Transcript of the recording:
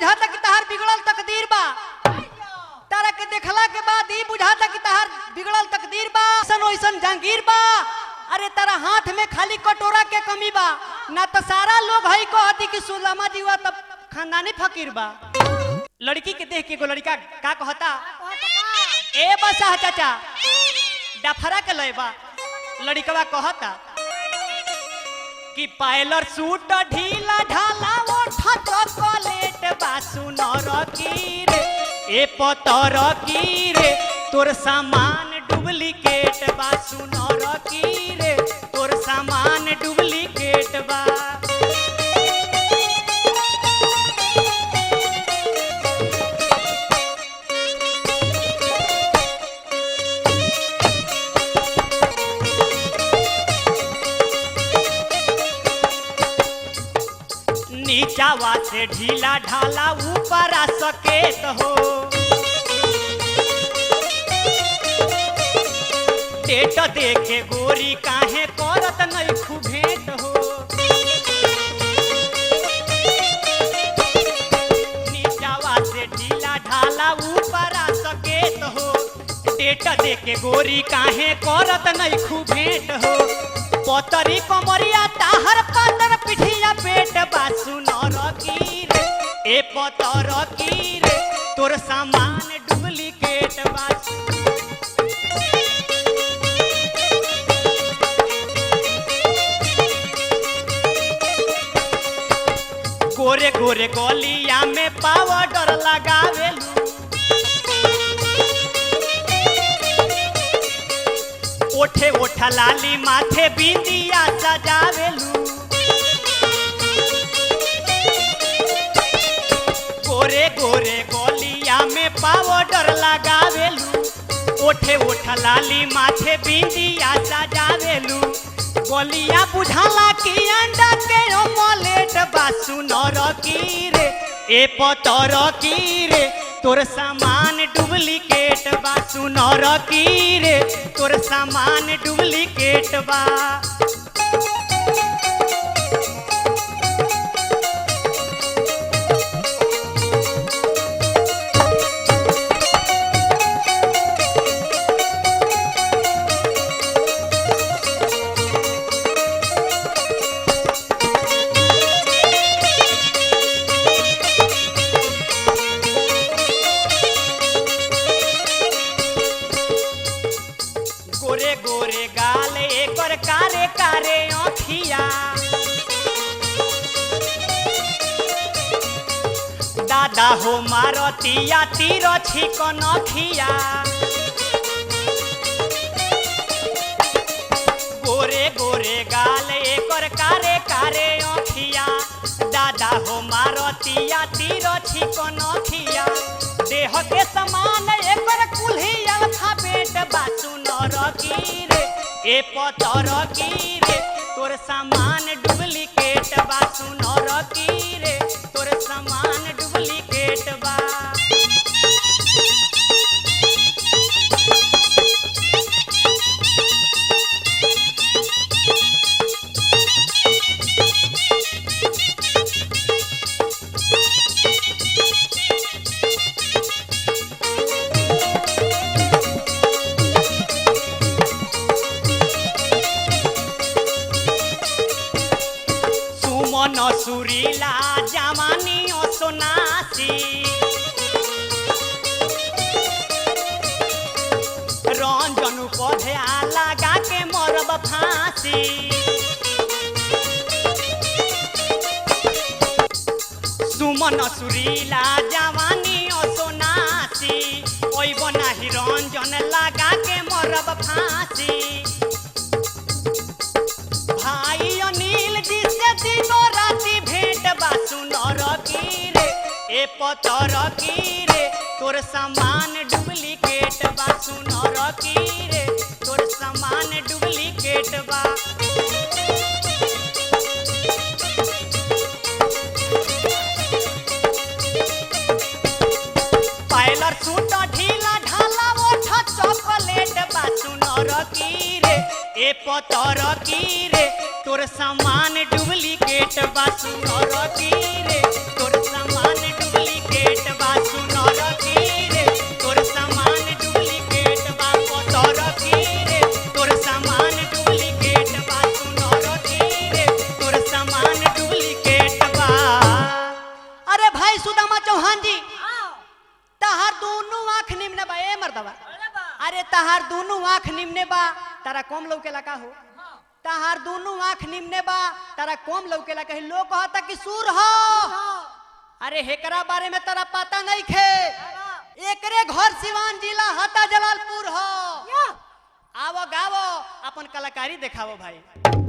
बुझाता कि तहार बिगड़ल तकदीर बा। तारा के देखला के बाद ई बुझाता कि तहार बिगड़ल तकदीर बा। सन ओइसन जहांगीर बा। अरे तारा हाथ में खाली कटोरा के कमी बा, ना तो सारा लोग हई कहती कि सुदामा जी हुआ तब खानदानी फकीर बा। लड़की के देख के एगो लड़का का कहता, ए बसा चाचा डफरा के लयबा। लड़कवा कहता कि पायलर सूट ढीला ढाला ओठ चॉकलेट बा सुनर की रे ए पतर की रे तोर सामान डुप्लीकेट बा सुनर की रे तोर सामान डुप्लीकेट बा। नीचावा से ढीला ढाला ऊपर आ सकेत हो, डेट देखे गोरी काहे करत नहीं खुभेट हो। नीचावा से ढीला ढाला ऊपर आ सकेत हो, डेट देखे गोरी काहे करत नहीं खुभेट हो। पतरी कमरिया ताहर पातर पिठिया पेट बा सुनर की रे ए पतर की रे तोर सामान डुप्लीकेट बा। गोरे गोरे गलिया में पाउडर लगावेलू, ओठे ओठा लाली माथे बिंदिया सजावेलू। गोरे गोरे गलिया में पाउडर लगावेलू, ओठे ओठा लाली माथे बिंदिया सजावेलू। गलिया बुझाला कि अंडा के ऑमलेट बा सुनर की रे ए पतर की रे तोर सामान डुप्लीकेट बा सुनर की रे तोर सामान डुप्लीकेट बा। गोरे गोरे गाल एकर कारे कारे आँखिया, दादा हो मारतिया तीर छिकन अखिया। गोरे गोरे गाल एकर कारे कारे आँखिया, दादा हो मारतिया तीर छिकन अखिया। देह के समान एकर कुल्ही अल्फाबेट बा सुनर की रे ए पतर की रे तोर सामान डुप्लीकेट बा सुनर की रे तोर सामान डुप्लीकेट बा। सुमन सुरीला जवानी ओ सोनासी, रंजन पौधे लगा के मरब फांसी। सुमन सुरीला जवानी ओ सोनासी, ओइ बनाही रंजन लगा के मरब फांसी। भाई अनिल जी से दिनों राती भेंट बा सुनर की रे ए पतर की रे तोर सामान डुप्लीकेट बा सुनर की रे तोर सामान डुप्लीकेट बा। पायलर सूट ढीला ढाला ओठ चॉकलेट बा सुनर की रे ए पतर की रे तोर सामान डुप्लीकेट बा सुनर की रे तोर सामान डुप्लीकेट चौहान जी तहार दोनों आंख निम्न बा ए मर्दवा अरे तहार दोनों आंख निम्ने बा तारा कम लौकेला का हो तहार दोनों आंख निम्ने बा तारा कम लौकेला कहे लोग कहता कि सूर हो अरे हेकरा बारे में तारा पता नहीं खे एकरे घर सिवान जिला हता जलालपुर हो आवो गावो अपन कलाकारी दिखावो भाई।